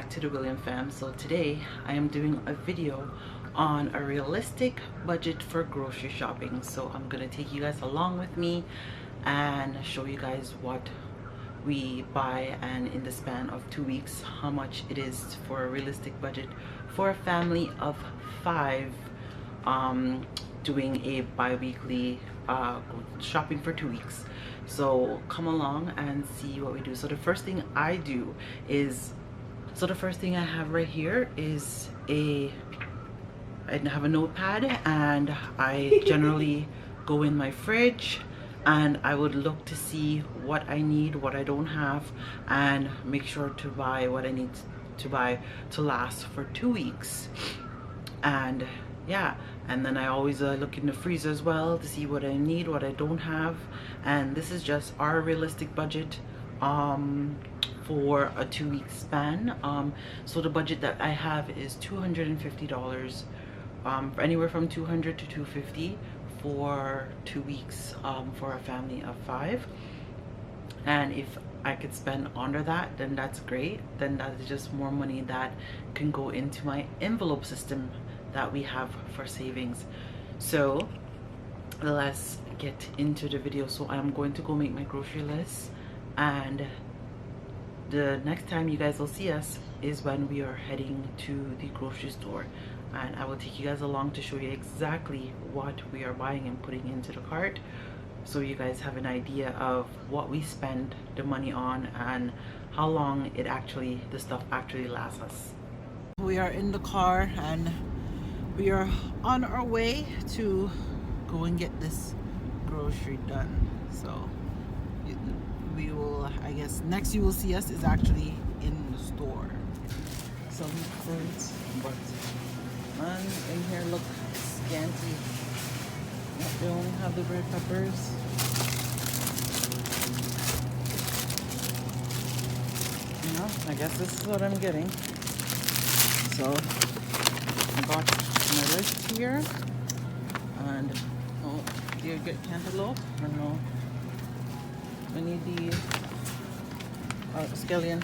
back to the William fam. So today I am doing a video on a realistic budget for grocery shopping. So I'm gonna take you guys along with me and show you guys what we buy, and in the span of 2 weeks how much it is for a realistic budget for a family of 5, doing a bi-weekly shopping for 2 weeks. So come along and see what we do. So the first thing I do is, the first thing I have right here is I have a notepad, and I generally go in my fridge and I would look to see what I need, what I don't have, and make sure to buy what I need to buy to last for 2 weeks. And yeah, and then I always look in the freezer as well to see what I need, what I don't have. And this is just our realistic budget for a 2 week span. So the budget that I have is $250, anywhere from $200 to $250 for 2 weeks, for a family of 5. And if I could spend under that, then that's great. Then that is just more money that can go into my envelope system that we have for savings. So let's get into the video. So I'm going to go make my grocery list, and the next time you guys will see us is when we are heading to the grocery store, and I will take you guys along to show you exactly what we are buying and putting into the cart, so you guys have an idea of what we spend the money on and how long the stuff actually lasts us. We are in the car and we are on our way to go and get this grocery done. So we will, I guess next you will see us is actually in the store. Some fruits, but man, in here look scanty. They only have the red peppers. You know, I guess this is what I'm getting. So I got my list here, and oh, do you get cantaloupe or no? I need the scallion.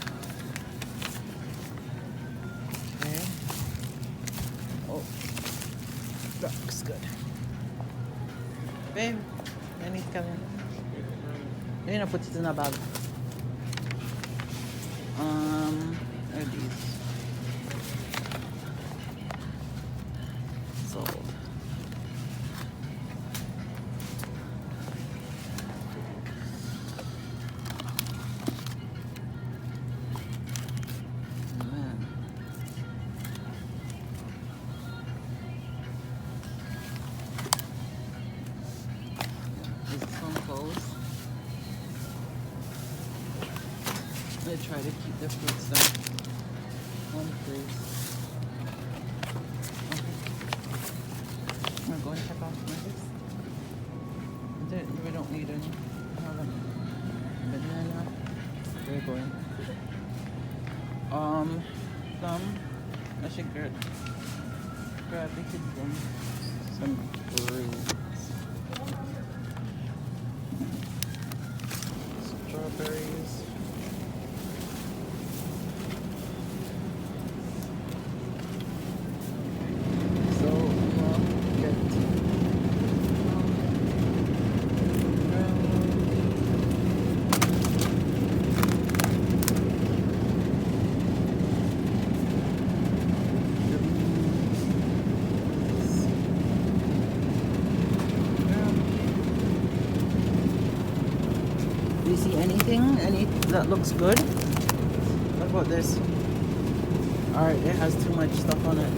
Okay. Oh, that looks good. Babe, I need scallion. You need to put it in a bag. What are these? Sold. I try to keep the fruits down. One place. Okay. I'm going to check off my list. We don't need any. Banana. We're going. Some. I should grab the kids some fruits. Strawberries. Do you see anything? That looks good? What about this? Alright, it has too much stuff on it.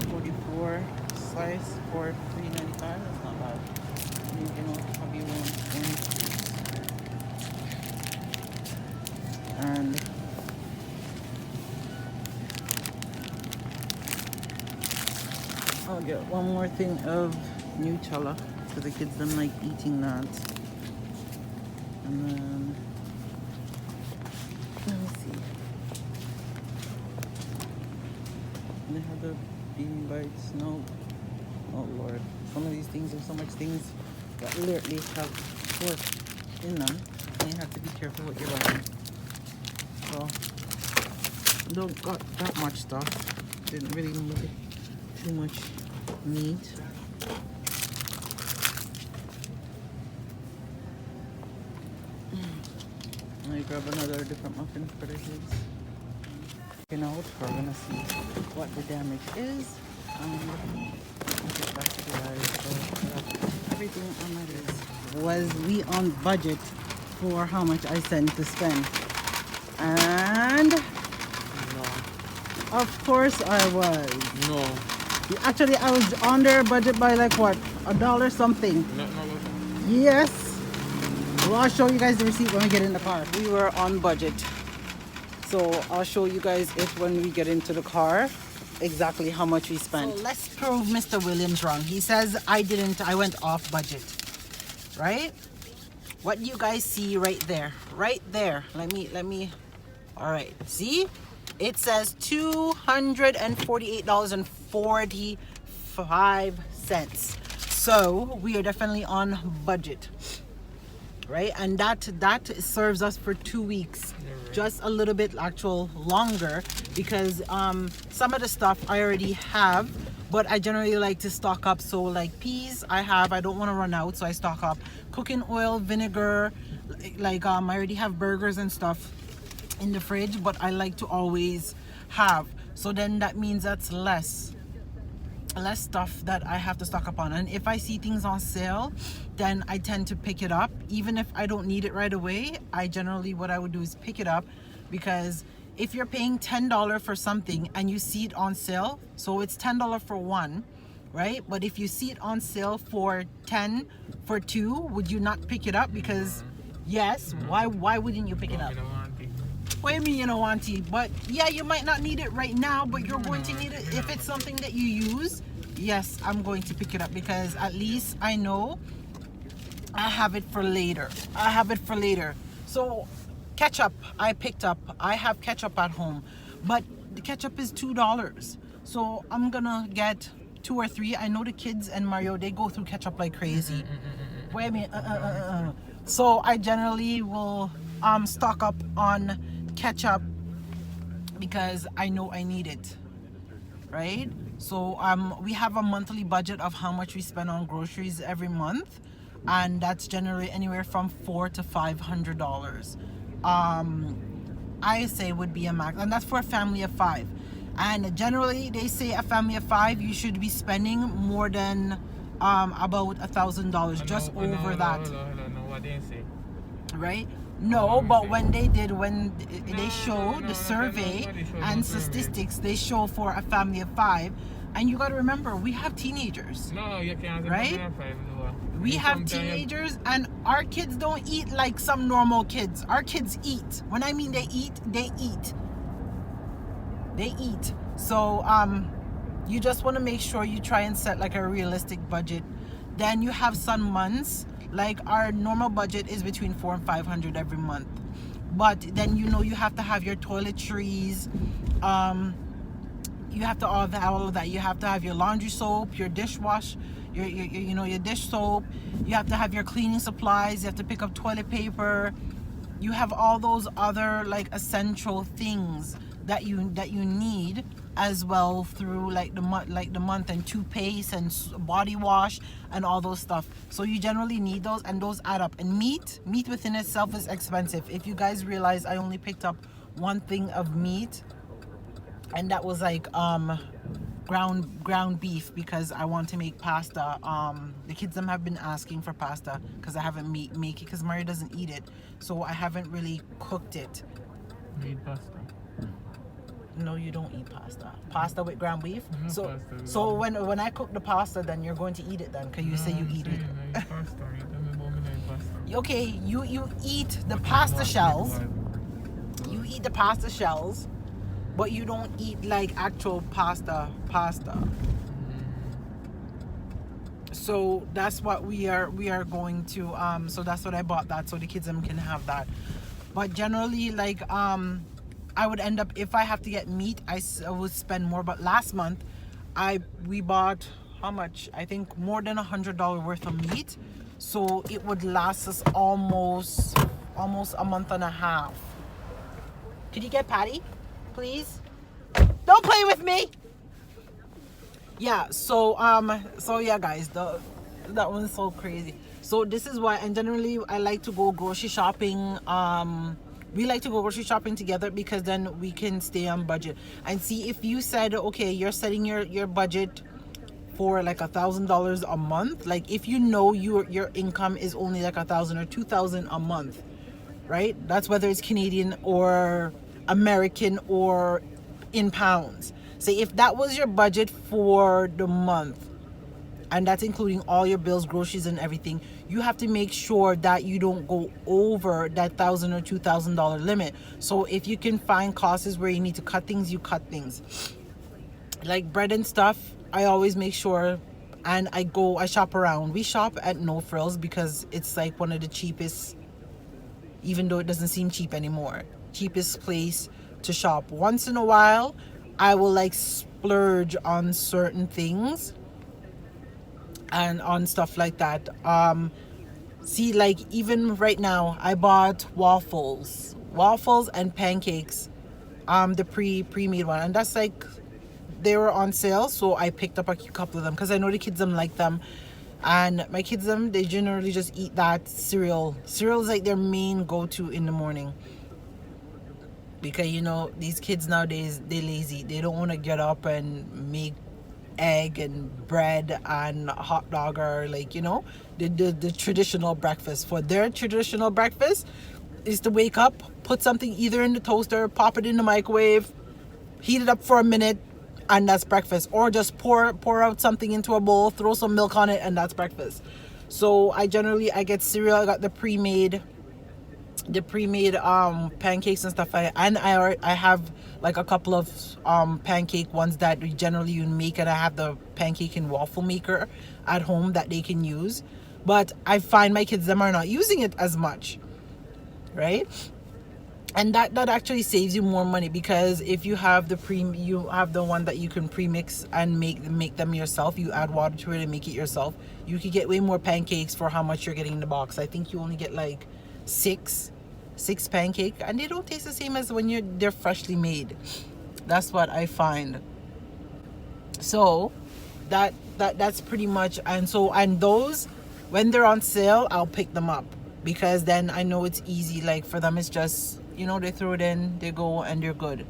44 slice for $3.95. That's not bad. You know, probably one. And I'll get one more thing of Nutella, because the kids don't like eating that. And then let me see. They have the bean bites. No. Oh Lord. Some of these things are so much things that literally have pork in them, and you have to be careful what you're buying. So don't got that much stuff. Didn't really need too much meat. I grab another different muffin for the kids. Checking out, we're gonna see what the damage is. I'll get back to you guys. So everything on my list. Was we on budget for how much I sent to spend? And No. of course I was. No. Actually, I was under budget by like what? $1 something. No. Yes. Well, I'll show you guys the receipt when we get in the car. We were on budget. So I'll show you guys it when we get into the car, exactly how much we spent. So let's prove Mr. Williams wrong. He says I went off budget, right? What do you guys see right there? Right there. Let me, all right. See? It says $248.45. So we are definitely on budget. Right, and that serves us for 2 weeks, just a little bit longer, because some of the stuff I already have, but I generally like to stock up. So like peas I don't want to run out, so I stock up. Cooking oil, vinegar, like I already have burgers and stuff in the fridge, but I like to always have. So then that means that's less stuff that I have to stock up on. And if I see things on sale, then I tend to pick it up. Even if I don't need it right away, what I would do is pick it up, because if you're paying $10 for something and you see it on sale, so it's $10 for one, right? But if you see it on sale for 10 for two, would you not pick it up? Because yes, why wouldn't you pick it up? What do you mean you don't want it? But yeah, you might not need it right now, but you're going to need it if it's something that you use. Yes, I'm going to pick it up, because at least I know I have it for later. So ketchup I picked up. I have ketchup at home, but the ketchup is $2. So I'm gonna get 2 or 3. I know the kids and Mario, they go through ketchup like crazy. Wait a minute. So I generally will stock up on ketchup, because I know I need it, right? So we have a monthly budget of how much we spend on groceries every month, and that's generally anywhere from $400 to $500. I say would be a max, and that's for a family of 5. And generally they say a family of 5, you should be spending more than about $1,000, just over that. No, what they say? Right? No, but when they show the survey and statistics, they show for a family of 5, and you got to remember, we have teenagers. No, you can't. Right? We have teenagers, and our kids don't eat like some normal kids. Our kids eat. When I mean they eat. So you just want to make sure you try and set like a realistic budget. Then you have some months, like our normal budget is between $400 and $500 every month, but then you have to have your toiletries, you have to all of that. You have to have your laundry soap, your dishwash, your dish soap. You have to have your cleaning supplies. You have to pick up toilet paper. You have all those other like essential things that you need as well through like the month, and toothpaste and body wash and all those stuff. So you generally need those, and those add up. And meat within itself is expensive. If you guys realize, I only picked up one thing of meat, and that was like ground beef, because I want to make pasta. The kids have been asking for pasta, because I haven't make it, because Mario doesn't eat it, so I haven't really cooked it. You eat pasta? No, you don't eat pasta. Pasta with ground beef? So when I cook the pasta, then you're going to eat it then, because you say you eat it. Okay, you eat the pasta shells. You eat the pasta shells, but you don't eat like actual pasta. So that's what we are going to so that's what I bought, that so the kids can have that. But generally, like I would end up, if I have to get meat, I would spend more. But last month we bought, how much? I think more than $100 worth of meat, so it would last us almost a month and a half. Could you get Patty, please? Don't play with me. Yeah, so yeah guys, that one's so crazy. So this is why, and generally I like to go grocery shopping. We like to go grocery shopping together because then we can stay on budget. And see, if you said, okay, you're setting your budget for like $1,000 a month, like if you know your income is only like 1,000 or 2,000 a month, right? That's whether it's Canadian or American or in pounds. Say if that was your budget for the month, and that's including all your bills, groceries, and everything, you have to make sure that you don't go over that $1,000 or $2,000 limit. So if you can find costs where you need to cut things, you cut things. Like bread and stuff, I always make sure, and I shop around. We shop at No Frills because it's like one of the cheapest, even though it doesn't seem cheap anymore, cheapest place to shop. Once in a while, I will like splurge on certain things and on stuff like that. See, like even right now, I bought waffles and pancakes, the pre-made one, and that's like, they were on sale, so I picked up a couple of them because I know the kids them like them, and my kids them, they generally just eat that cereal. Cereal is like their main go-to in the morning, because you know these kids nowadays, they lazy, they don't want to get up and make egg and bread and hot dog, or like, you know, the traditional breakfast. For their traditional breakfast is to wake up, put something either in the toaster, pop it in the microwave, heat it up for a minute, and that's breakfast. Or just pour out something into a bowl, throw some milk on it, and that's breakfast. So I get cereal. I got the pre-made pancakes and stuff. I have like a couple of pancake ones that we generally make, and I have the pancake and waffle maker at home that they can use. But I find my kids them are not using it as much, right? And that actually saves you more money, because if you have the one that you can pre-mix and make them yourself, you add water to it and make it yourself, you could get way more pancakes for how much you're getting in the box. I think you only get like six pancake, and they don't taste the same as when they're freshly made. That's what I find. So that's pretty much. And those, when they're on sale, I'll pick them up, because then I know it's easy. Like for them, it's just, you know, they throw it in, they go, and they're good.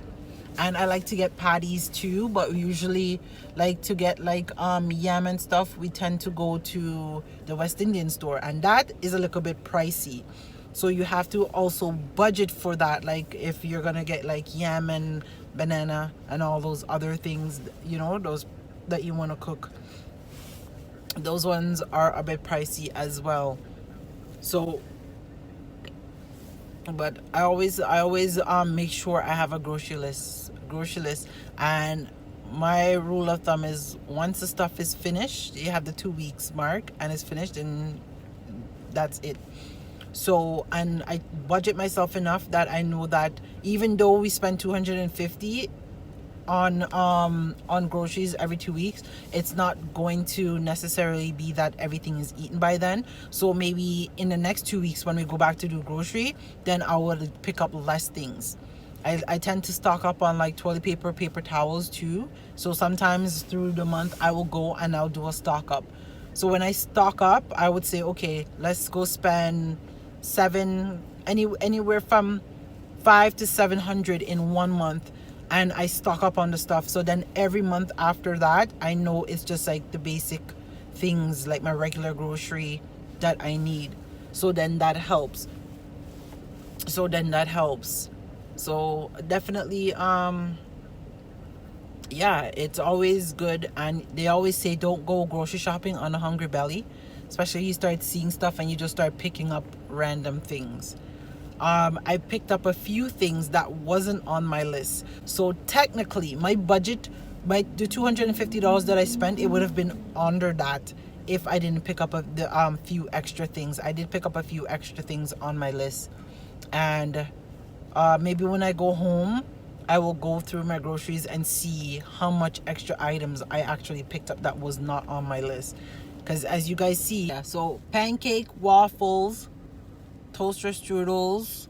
And I like to get patties too, but we usually like to get like yam and stuff. We tend to go to the West Indian store, and that is a little bit pricey. So you have to also budget for that. Like if you're gonna get like yam and banana and all those other things, you know, those that you want to cook, those ones are a bit pricey as well. So, but I always make sure I have a grocery list, and my rule of thumb is once the stuff is finished, you have the 2 weeks mark and it's finished, and that's it. So, and I budget myself enough that I know that even though we spend $250 on groceries every 2 weeks, it's not going to necessarily be that everything is eaten by then. So maybe in the next 2 weeks when we go back to do grocery, then I would pick up less things. I tend to stock up on like toilet paper, paper towels too. So sometimes through the month I will go and I'll do a stock up. So when I stock up, I would say, okay, let's go spend anywhere from $500 to $700 in 1 month, and I stock up on the stuff. So then every month after that, I know it's just like the basic things, like my regular grocery that I need. So then that helps. So definitely, yeah, it's always good. And they always say don't go grocery shopping on a hungry belly, especially you start seeing stuff and you just start picking up random things. I picked up a few things that wasn't on my list. So technically my budget, the $250 that I spent, it would have been under that if I didn't pick up the few extra things. I did pick up a few extra things on my list, and maybe when I go home, I will go through my groceries and see how much extra items I actually picked up that was not on my list. Because as you guys see, yeah, so pancake, waffles, toaster strudels,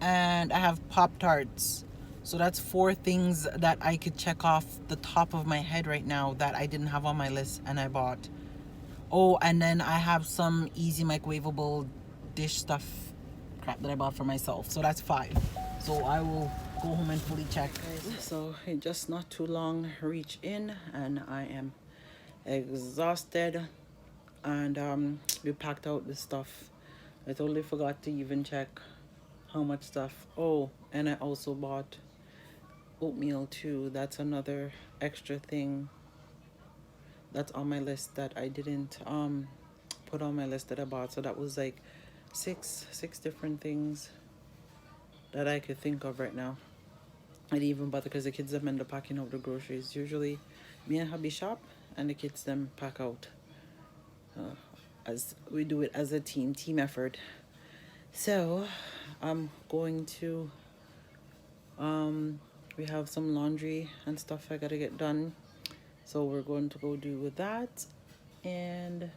and I have Pop-Tarts. So that's 4 things that I could check off the top of my head right now that I didn't have on my list and I bought. Oh, and then I have some easy microwavable dish stuff crap that I bought for myself. So that's 5. So I will go home and fully check. Guys, so it just not too long reach in and I am exhausted, and we packed out the stuff. I totally forgot to even check how much stuff. Oh, and I also bought oatmeal too. That's another extra thing that's on my list that I didn't put on my list that I bought. So that was like six different things that I could think of right now. I didn't even bother because the kids them end up packing out the groceries. Usually me and hubby shop and the kids them pack out. As we do it as a team effort. So I'm going to we have some laundry and stuff I gotta get done, so we're going to go do that, and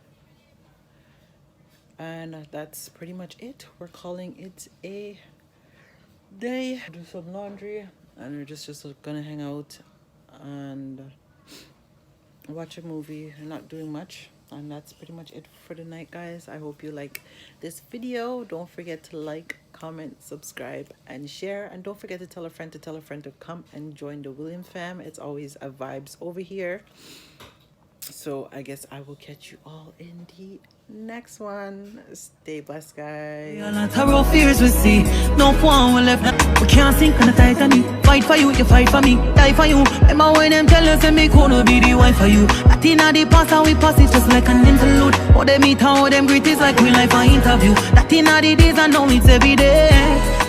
that's pretty much it. We're calling it a day. Do some laundry and we're just gonna hang out and watch a movie. We're not doing much, and that's pretty much it for the night, guys. I hope you like this video. Don't forget to like, comment, subscribe, and share, and don't forget to tell a friend to come and join the Williams fam. It's always a vibes over here. So I guess I will catch you all in the next one. Stay blessed, guys. Our fears we see, no one will left. We can't sink on the Titanic. Fight for you, you fight for me, die for you. Remember when them tell us that me could be the wife for you. That in the past how we pass it just like an interlude. How they meet, how them greet is like real life an interview. That in the days and now it's every day.